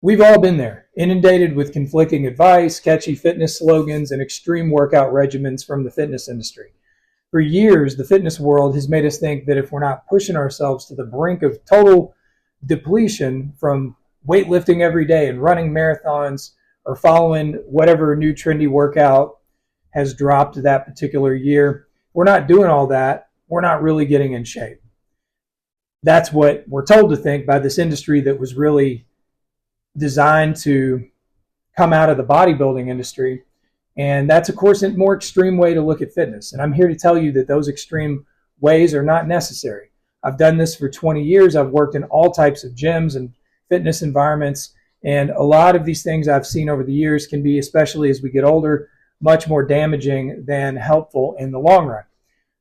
We've all been there, inundated with conflicting advice, catchy fitness slogans, and extreme workout regimens from the fitness industry. For years, the fitness world has made us think that if we're not pushing ourselves to the brink of total depletion from weightlifting every day and running marathons or following whatever new trendy workout has dropped that particular year, we're not doing all that. We're not really getting in shape. That's what we're told to think by this industry that was really designed to come out of the bodybuilding industry. And that's, of course, a more extreme way to look at fitness. And I'm here to tell you that those extreme ways are not necessary. I've done this for 20 years. I've worked in all types of gyms and fitness environments. And a lot of these things I've seen over the years can be, especially as we get older, much more damaging than helpful in the long run.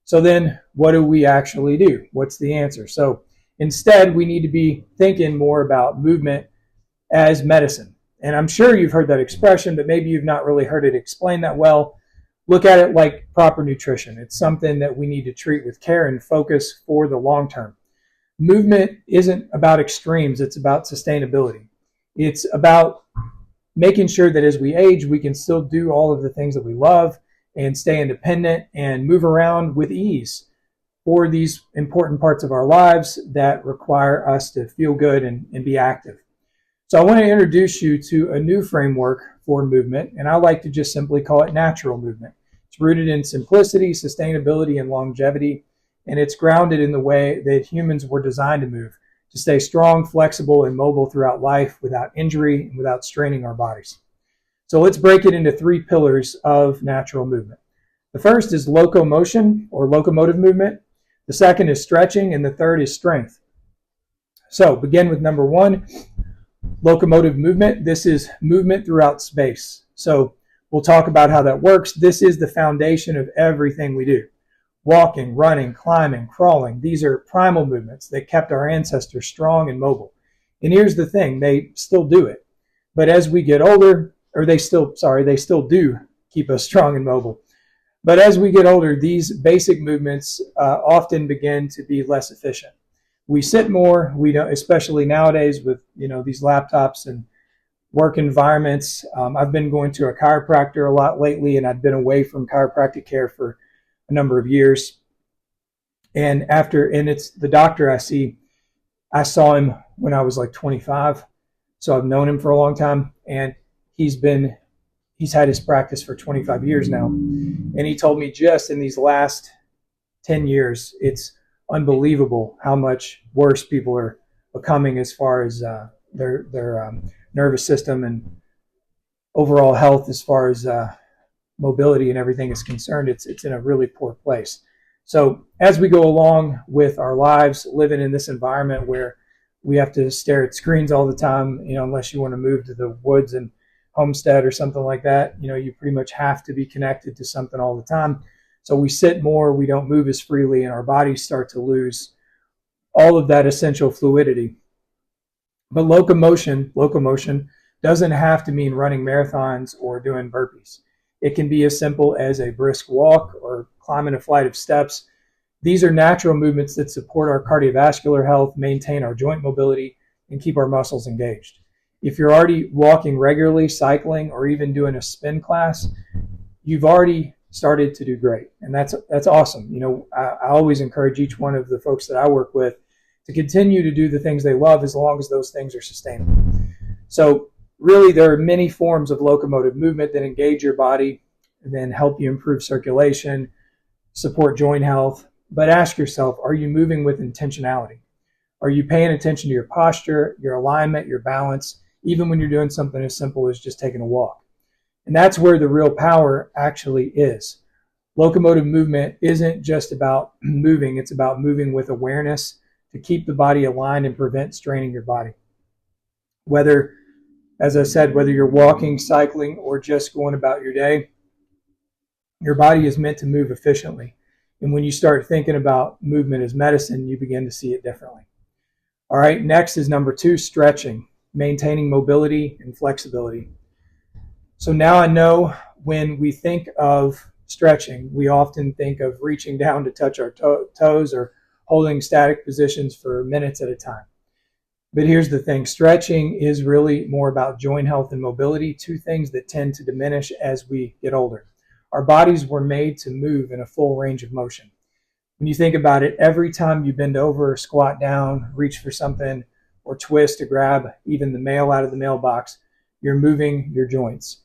So then what do we actually do? What's the answer? So instead, we need to be thinking more about movement as medicine. And I'm sure you've heard that expression, but maybe you've not really heard it explained that well. Look at it like proper nutrition. It's something that we need to treat with care and focus for the long term. Movement isn't about extremes. It's about sustainability. It's about making sure that as we age, we can still do all of the things that we love and stay independent and move around with ease for these important parts of our lives that require us to feel good and be active. So I want to introduce you to a new framework for movement, and I like to just simply call it natural movement. It's rooted in simplicity, sustainability, and longevity, and it's grounded in the way that humans were designed to move, to stay strong, flexible, and mobile throughout life without injury and without straining our bodies. So let's break it into three pillars of natural movement. The first is locomotion or locomotive movement. The second is stretching, and the third is strength. So begin with number one. Locomotive movement. This is movement throughout space. So we'll talk about how that works. This is the foundation of everything we do. Walking, running, climbing, crawling. These are primal movements that kept our ancestors strong and mobile. And here's the thing, they still do it. But as we get older, they still do keep us strong and mobile. But as we get older, these basic movements often begin to be less efficient. We sit more. We don't, especially nowadays with these laptops and work environments. I've been going to a chiropractor a lot lately, and I've been away from chiropractic care for a number of years. And it's the doctor I see. I saw him when I was like 25, so I've known him for a long time, and he's had his practice for 25 years now. And he told me just in these last 10 years, it's unbelievable how much worse people are becoming as far as their nervous system and overall health as far as mobility and everything is concerned. It's in a really poor place. So as we go along with our lives, living in this environment where we have to stare at screens all the time, unless you want to move to the woods and homestead or something like that, you pretty much have to be connected to something all the time. So we sit more, we don't move as freely, and our bodies start to lose all of that essential fluidity. But locomotion doesn't have to mean running marathons or doing burpees. It can be as simple as a brisk walk or climbing a flight of steps. These are natural movements that support our cardiovascular health, maintain our joint mobility, and keep our muscles engaged. If you're already walking regularly, cycling, or even doing a spin class, you've already started to do great. And that's awesome. I always encourage each one of the folks that I work with to continue to do the things they love as long as those things are sustainable. So really, there are many forms of locomotive movement that engage your body and then help you improve circulation, support joint health. But ask yourself, are you moving with intentionality? Are you paying attention to your posture, your alignment, your balance, even when you're doing something as simple as just taking a walk? And that's where the real power actually is. Locomotive movement isn't just about moving, it's about moving with awareness to keep the body aligned and prevent straining your body. Whether, as I said, whether you're walking, cycling, or just going about your day, your body is meant to move efficiently. And when you start thinking about movement as medicine, you begin to see it differently. All right, next is number 2, stretching, maintaining mobility and flexibility. So now I know when we think of stretching, we often think of reaching down to touch our toes or holding static positions for minutes at a time. But here's the thing, stretching is really more about joint health and mobility, two things that tend to diminish as we get older. Our bodies were made to move in a full range of motion. When you think about it, every time you bend over, squat down, reach for something, or twist to grab even the mail out of the mailbox, you're moving your joints.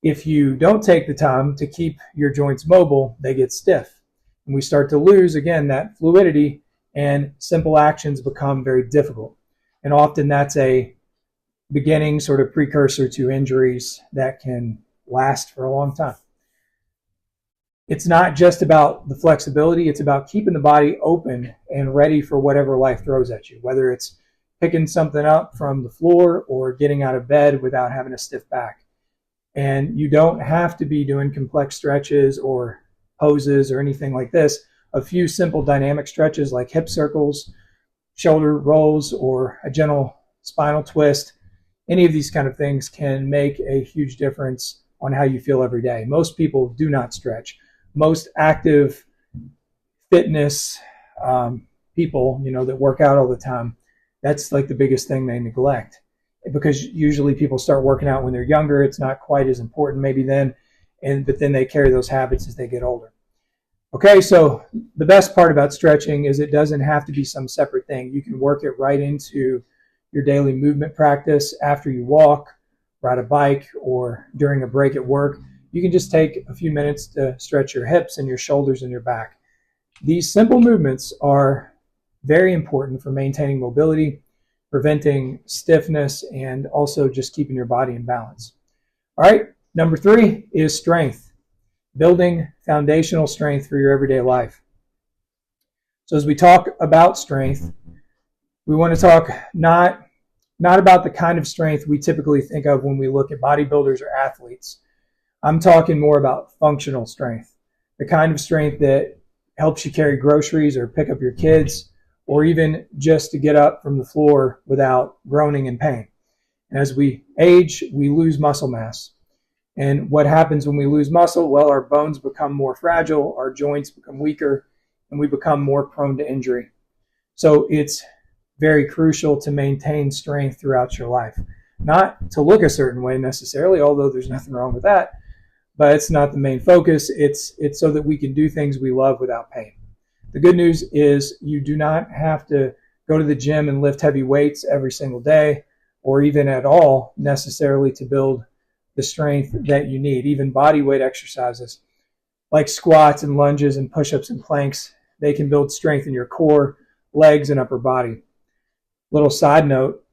If you don't take the time to keep your joints mobile, they get stiff. And we start to lose, again, that fluidity, and simple actions become very difficult. And often that's a beginning sort of precursor to injuries that can last for a long time. It's not just about the flexibility, it's about keeping the body open and ready for whatever life throws at you, whether it's picking something up from the floor or getting out of bed without having a stiff back. And you don't have to be doing complex stretches or poses or anything like this. A few simple dynamic stretches like hip circles, shoulder rolls, or a gentle spinal twist, any of these kind of things can make a huge difference on how you feel every day. Most people do not stretch. Most active fitness people, that work out all the time, that's like the biggest thing they neglect, because usually people start working out when they're younger. It's not quite as important maybe then, but then they carry those habits as they get older. Okay, so the best part about stretching is it doesn't have to be some separate thing. You can work it right into your daily movement practice after you walk, ride a bike, or during a break at work. You can just take a few minutes to stretch your hips and your shoulders and your back. These simple movements are very important for maintaining mobility, preventing stiffness, and also just keeping your body in balance. All right, number 3 is strength. Building foundational strength for your everyday life. So as we talk about strength, we want to talk not about the kind of strength we typically think of when we look at bodybuilders or athletes. I'm talking more about functional strength, the kind of strength that helps you carry groceries or pick up your kids, or even just to get up from the floor without groaning in pain. And as we age, we lose muscle mass. And what happens when we lose muscle? Well, our bones become more fragile, our joints become weaker, and we become more prone to injury. So it's very crucial to maintain strength throughout your life. Not to look a certain way necessarily, although there's nothing wrong with that, but it's not the main focus. It's so that we can do things we love without pain. The good news is you do not have to go to the gym and lift heavy weights every single day, or even at all necessarily, to build the strength that you need. Even body weight exercises like squats and lunges and push-ups and planks, they can build strength in your core, legs, and upper body. Little side note,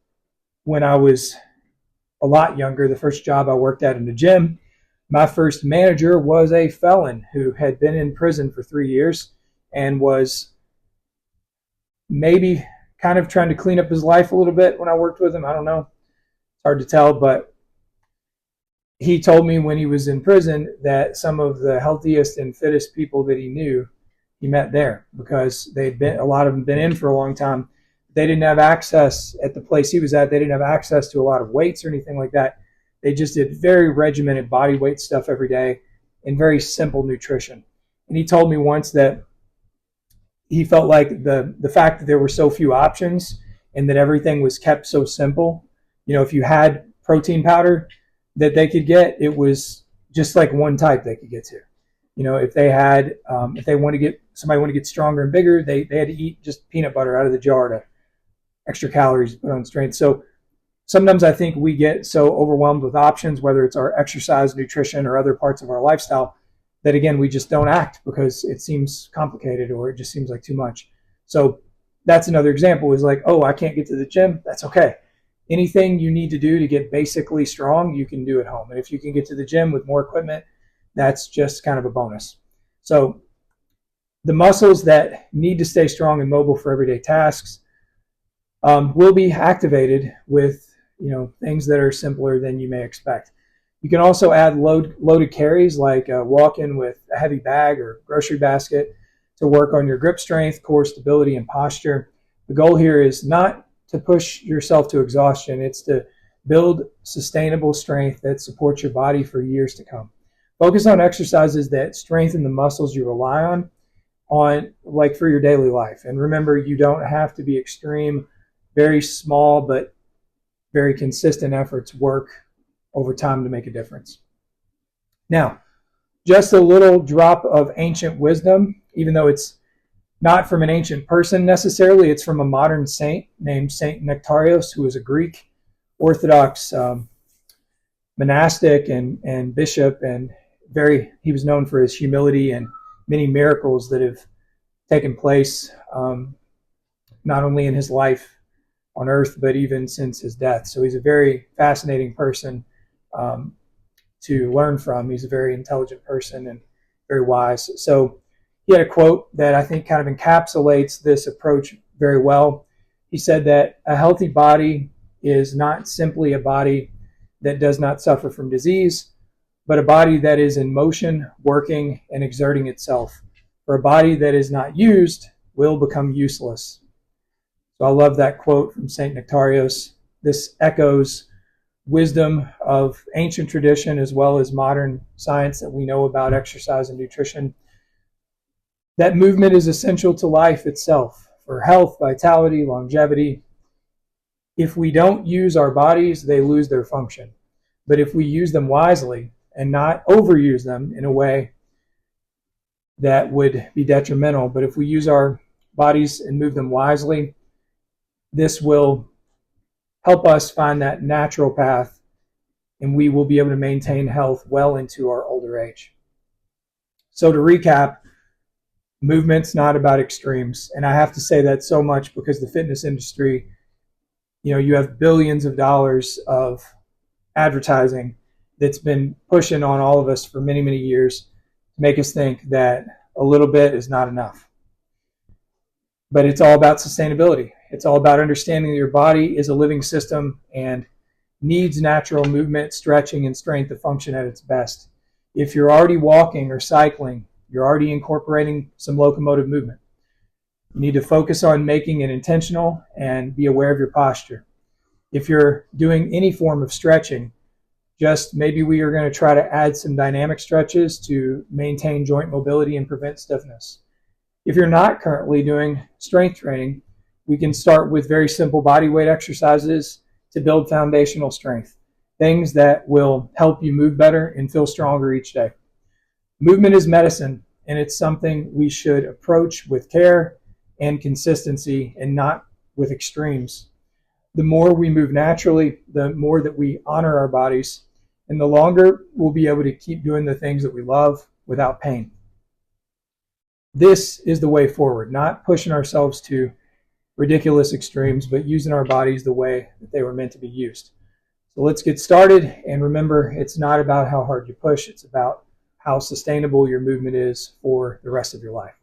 when I was a lot younger, the first job I worked at in the gym, my first manager was a felon who had been in prison for 3 years and was maybe kind of trying to clean up his life a little bit when I worked with him. I don't know. It's hard to tell, but he told me when he was in prison that some of the healthiest and fittest people that he knew, he met there, because a lot of them been in for a long time. They didn't have access at the place he was at. They didn't have access to a lot of weights or anything like that. They just did very regimented body weight stuff every day and very simple nutrition. And he told me once that he felt like the fact that there were so few options and that everything was kept so simple, if you had protein powder that they could get, it was just like one type they could get to. If they had, if somebody want to get stronger and bigger, they had to eat just peanut butter out of the jar to extra calories to put on strength. So sometimes I think we get so overwhelmed with options, whether it's our exercise, nutrition, or other parts of our lifestyle, that again, we just don't act because it seems complicated or it just seems like too much. So that's another example, is like, oh, I can't get to the gym. That's okay. Anything you need to do to get basically strong, you can do at home. And if you can get to the gym with more equipment, that's just kind of a bonus. So the muscles that need to stay strong and mobile for everyday tasks will be activated with things that are simpler than you may expect. You can also add loaded carries, like walking with a heavy bag or grocery basket, to work on your grip strength, core stability, and posture. The goal here is not to push yourself to exhaustion. It's to build sustainable strength that supports your body for years to come. Focus on exercises that strengthen the muscles you rely on like for your daily life. And remember, you don't have to be extreme very small but very consistent efforts work over time to make a difference. Now, just a little drop of ancient wisdom, even though it's not from an ancient person necessarily, it's from a modern saint named Saint Nectarios, who was a Greek Orthodox monastic and bishop, and he was known for his humility and many miracles that have taken place, not only in his life on earth, but even since his death. So he's a very fascinating person to learn from. He's a very intelligent person and very wise. So he had a quote that I think kind of encapsulates this approach very well. He said that a healthy body is not simply a body that does not suffer from disease, but a body that is in motion, working, and exerting itself. For a body that is not used will become useless. So I love that quote from Saint Nectarios. This echoes wisdom of ancient tradition as well as modern science that we know about exercise and nutrition. That movement is essential to life itself for health, vitality, longevity. If we don't use our bodies, they lose their function. But if we use them wisely and not overuse them in a way that would be detrimental, but if we use our bodies and move them wisely, this will help us find that natural path, and we will be able to maintain health well into our older age. So to recap, movement's not about extremes. And I have to say that so much because the fitness industry, you have billions of dollars of advertising that's been pushing on all of us for many, many years to make us think that a little bit is not enough. But it's all about sustainability. It's all about understanding that your body is a living system and needs natural movement, stretching, and strength to function at its best. If you're already walking or cycling, you're already incorporating some locomotive movement. You need to focus on making it intentional and be aware of your posture. If you're doing any form of stretching, just maybe we are going to try to add some dynamic stretches to maintain joint mobility and prevent stiffness. If you're not currently doing strength training, we can start with very simple body weight exercises to build foundational strength, things that will help you move better and feel stronger each day. Movement is medicine, and it's something we should approach with care and consistency and not with extremes. The more we move naturally, the more that we honor our bodies, and the longer we'll be able to keep doing the things that we love without pain. This is the way forward, not pushing ourselves to ridiculous extremes, but using our bodies the way that they were meant to be used. So let's get started, and remember, it's not about how hard you push, it's about how sustainable your movement is for the rest of your life.